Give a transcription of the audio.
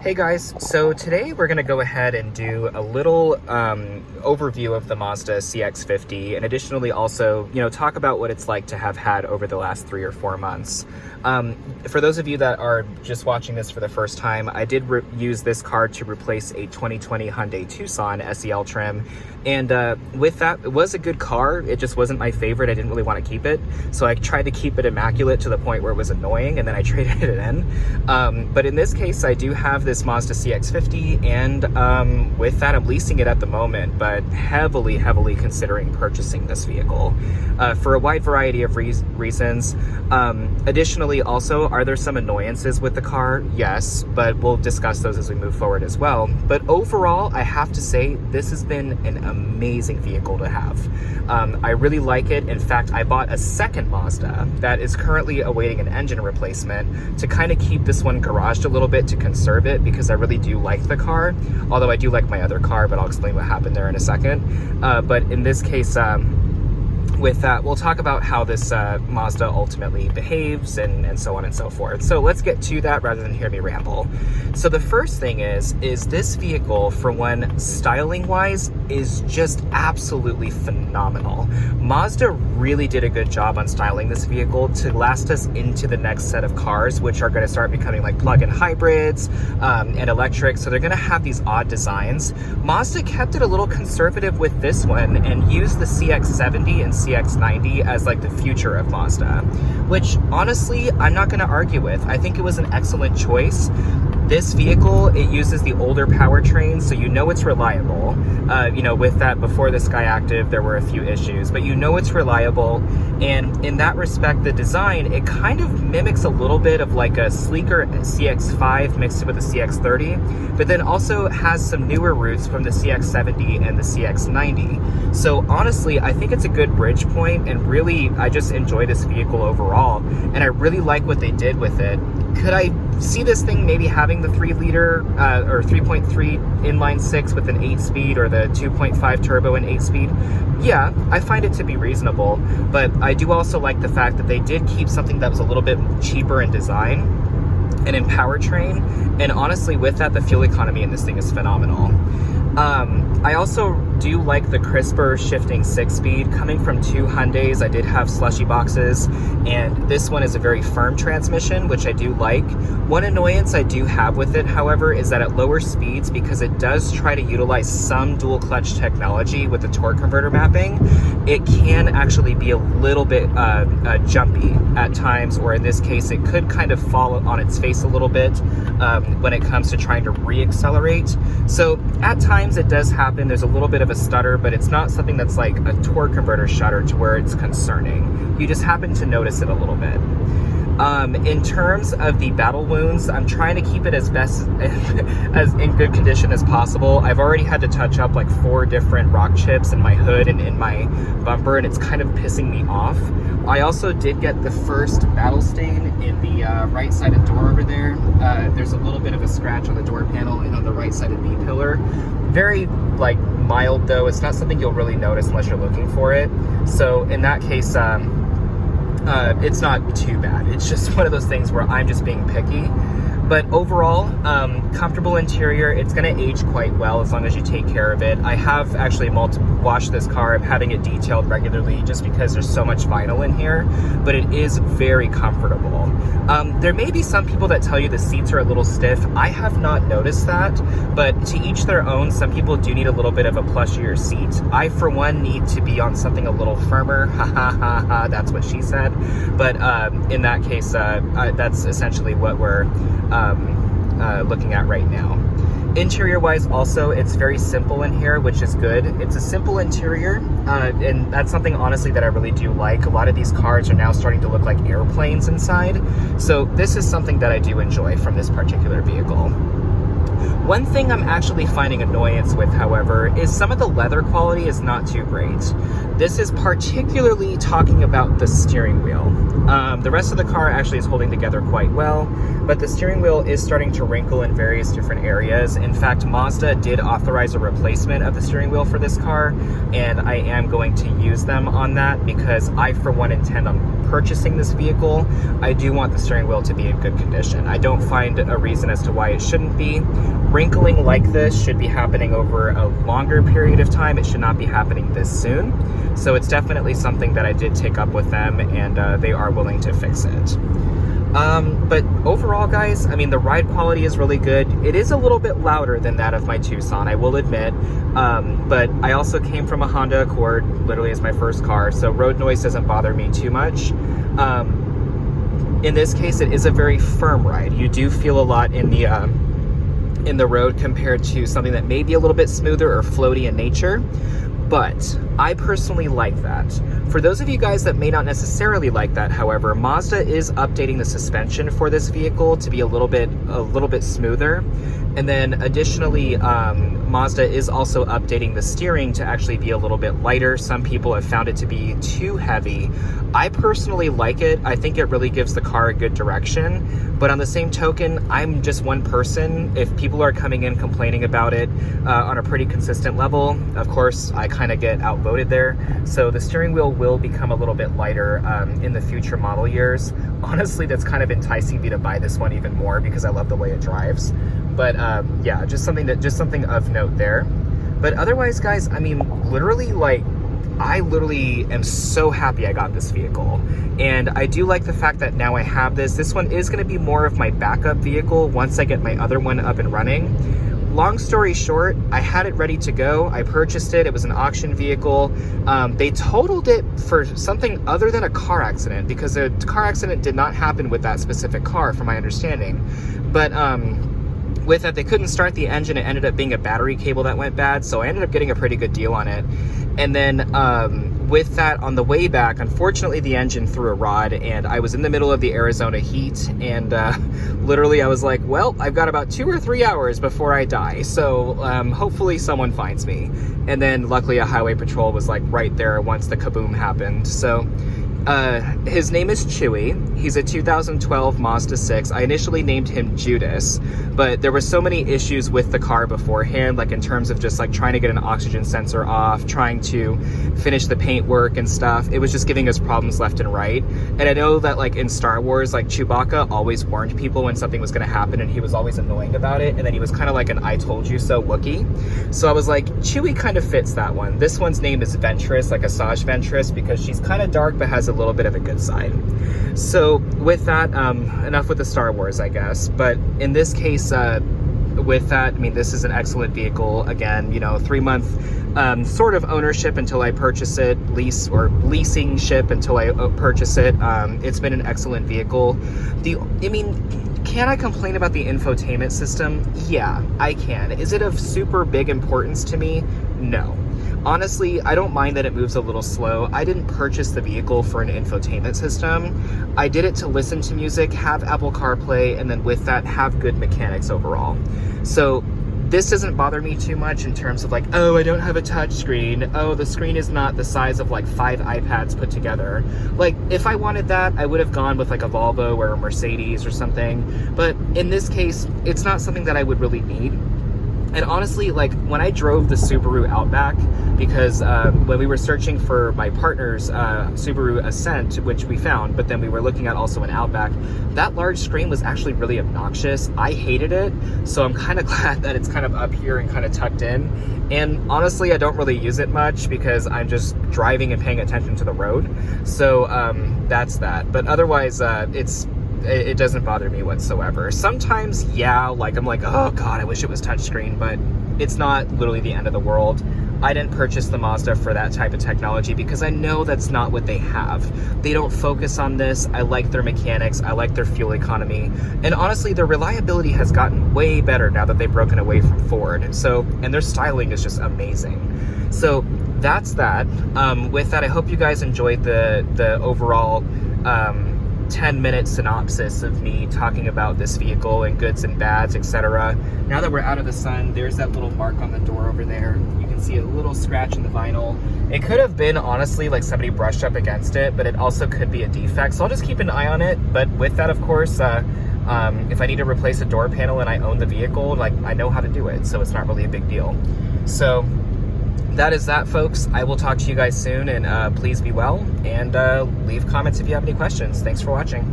Hey guys, so today we're going to go ahead and do a little overview of the Mazda CX50 and additionally also, talk about what it's like to have had over the last 3 or 4 months. For those of you that are just watching this for the first time, I did use this car to replace a 2020 Hyundai Tucson SEL trim. And with that, it was a good car. It just wasn't my favorite. I didn't really want to keep it. So I tried to keep it immaculate to the point where it was annoying, and then I traded it in. But in this case, I do have this Mazda CX50, and with that, I'm leasing it at the moment, but heavily considering purchasing this vehicle for a wide variety of reasons. Additionally, also, are there some annoyances with the car? Yes, but we'll discuss those as we move forward as well. But overall, I have to say, this has been an amazing vehicle to have. I really like it. In fact, I bought a second Mazda that is currently awaiting an engine replacement to kind of keep this one garaged a little bit to conserve it, because I really do like the car, although I do like my other car, but I'll explain what happened there in a second. But in this case, with that, we'll talk about how this Mazda ultimately behaves and so on and so forth. So let's get to that rather than hear me ramble. So the first thing is this vehicle, for one, styling wise, is just absolutely phenomenal. Mazda really did a good job on styling this vehicle to last us into the next set of cars, which are going to start becoming like plug-in hybrids and electric. So they're going to have these odd designs. Mazda kept it a little conservative with this one and used the CX50 and CX90 as like the future of Mazda, which honestly, I'm not going to argue with. I think it was an excellent choice. This vehicle, it uses the older powertrain, so it's reliable. With that, before the Skyactiv, there were a few issues, but it's reliable. And in that respect, the design, it kind of mimics a little bit of like a sleeker CX5 mixed with a CX30, but then also has some newer roots from the CX70 and the CX90. So honestly, I think it's a good bridge point, and really, I just enjoy this vehicle overall, and I really like what they did with it. Could I see this thing maybe having the 3-liter or 3.3 inline 6 with an 8-speed, or the 2.5 turbo and 8-speed? Yeah, I find it to be reasonable, but I do also like the fact that they did keep something that was a little bit cheaper in design and in powertrain, and honestly, with that, the fuel economy in this thing is phenomenal. I also do like the Crispr shifting 6-speed. Coming from 2 Hyundais, I did have slushy boxes, and this one is a very firm transmission, which I do like. One annoyance I do have with it, however, is that at lower speeds, because it does try to utilize some dual clutch technology with the torque converter mapping, it can actually be a little bit jumpy at times, or in this case, it could kind of fall on its face a little bit when it comes to trying to re-accelerate. So at times it does happen. There's a little bit of a stutter, but it's not something that's like a torque converter shudder to where it's concerning. You just happen to notice it a little bit. In terms of the battle wounds, I'm trying to keep it as best as in good condition as possible. I've already had to touch up like 4 different rock chips in my hood and in my bumper, and it's kind of pissing me off. I also did get the first battle stain in the right sided door over there. There's a little bit of a scratch on the door panel and on the right sided B pillar. Very like mild though. It's not something you'll really notice unless you're looking for it. So in that case, it's not too bad. It's just one of those things where I'm just being picky. But overall, comfortable interior. It's going to age quite well as long as you take care of it. I have actually washed this car. I'm having it detailed regularly just because there's so much vinyl in here, but it is very comfortable. There may be some people that tell you the seats are a little stiff. I have not noticed that, but to each their own. Some people do need a little bit of a plushier seat. I, for one, need to be on something a little firmer. Ha ha ha ha, that's what she said. But in that case, that's essentially what we're looking at right now. Interior wise also, it's very simple in here, which is good. It's a simple interior, and that's something honestly that I really do like. A lot of these cars are now starting to look like airplanes inside, so this is something that I do enjoy from this particular vehicle. One thing I'm actually finding annoyance with, however, is some of the leather quality is not too great. This is particularly talking about the steering wheel. The rest of the car actually is holding together quite well, but the steering wheel is starting to wrinkle in various different areas. In fact, Mazda did authorize a replacement of the steering wheel for this car, and I am going to use them on that because I, for one, intend on purchasing this vehicle. I do want the steering wheel to be in good condition. I don't find a reason as to why it shouldn't be. Wrinkling like this should be happening over a longer period of time. It should not be happening this soon. So it's definitely something that I did take up with them, and they are willing to fix it. But overall, guys, I mean, the ride quality is really good. It is a little bit louder than that of my Tucson, I will admit. But I also came from a Honda Accord, literally as my first car, so road noise doesn't bother me too much. In this case, it is a very firm ride. You do feel a lot in the road compared to something that may be a little bit smoother or floaty in nature. But I personally like that. For those of you guys that may not necessarily like that, however, Mazda is updating the suspension for this vehicle to be a little bit smoother. And then additionally, Mazda is also updating the steering to actually be a little bit lighter. Some people have found it to be too heavy. I personally like it. I think it really gives the car a good direction. But on the same token, I'm just one person. If people are coming in complaining about it on a pretty consistent level, of course, I kind of get outvoted there. So the steering wheel will become a little bit lighter in the future model years. Honestly, that's kind of enticing me to buy this one even more because I love the way it drives. But yeah, just something of note there. But otherwise, guys, I mean, I literally am so happy I got this vehicle. And I do like the fact that now I have this. This one is going to be more of my backup vehicle once I get my other one up and running. Long story short, I had it ready to go. I purchased it. It was an auction vehicle. They totaled it for something other than a car accident because a car accident did not happen with that specific car, from my understanding. But with that, they couldn't start the engine. It ended up being a battery cable that went bad, so I ended up getting a pretty good deal on it. And then with that, on the way back, unfortunately the engine threw a rod, and I was in the middle of the Arizona heat, and literally I was like, well, I've got about 2 or 3 hours before I die, so hopefully someone finds me. And then luckily a highway patrol was like right there once the kaboom happened. So his name is Chewy. He's a 2012 Mazda 6. I initially named him Judas, but there were so many issues with the car beforehand, like in terms of just like trying to get an oxygen sensor off, trying to finish the paint work and stuff. It was just giving us problems left and right. And I know that like in Star Wars, like Chewbacca always warned people when something was going to happen, and he was always annoying about it. And then he was kind of like an I told you so Wookiee. So I was like, Chewy kind of fits that one. This one's name is Ventress, like Asajj Ventress, because she's kind of dark but has a little bit of a good side. So with that, enough with the Star Wars, I guess. But in this case, with that, I mean, this is an excellent vehicle. Again, you know, 3-month sort of ownership until I purchase it, leasing ship until I purchase it. It's been an excellent vehicle. Can I complain about the infotainment system? Yeah, I can. Is it of super big importance to me? No. Honestly, I don't mind that it moves a little slow. I didn't purchase the vehicle for an infotainment system. I did it to listen to music, have Apple CarPlay, and then with that, have good mechanics overall. So this doesn't bother me too much in terms of like, oh, I don't have a touch screen. Oh, the screen is not the size of like 5 iPads put together. Like, if I wanted that, I would have gone with like a Volvo or a Mercedes or something. But in this case, it's not something that I would really need. And honestly, like when I drove the Subaru Outback, because when we were searching for my partner's Subaru Ascent, which we found, but then we were looking at also an Outback, that large screen was actually really obnoxious. I hated it, so I'm kind of glad that it's kind of up here and kind of tucked in. And honestly, I don't really use it much because I'm just driving and paying attention to the road. So that's that. But otherwise, it doesn't bother me whatsoever. Sometimes, yeah, like I'm like, oh god, I wish it was touchscreen, but it's not literally the end of the world. I didn't purchase the Mazda for that type of technology because I know that's not what they have. They don't focus on this. I like their mechanics. I like their fuel economy. And honestly, their reliability has gotten way better now that they've broken away from Ford. So, and their styling is just amazing. So that's that. With that, I hope you guys enjoyed the overall 10-minute synopsis of me talking about this vehicle and goods and bads, etc. Now that we're out of the sun, there's that little mark on the door over there. You can see a little scratch in the vinyl. It could have been, honestly, like somebody brushed up against it, but it also could be a defect. So I'll just keep an eye on it. But with that, of course, if I need to replace a door panel and I own the vehicle, like I know how to do it. So it's not really a big deal. So that is that, folks. I will talk to you guys soon, and please be well, and leave comments if you have any questions. Thanks for watching.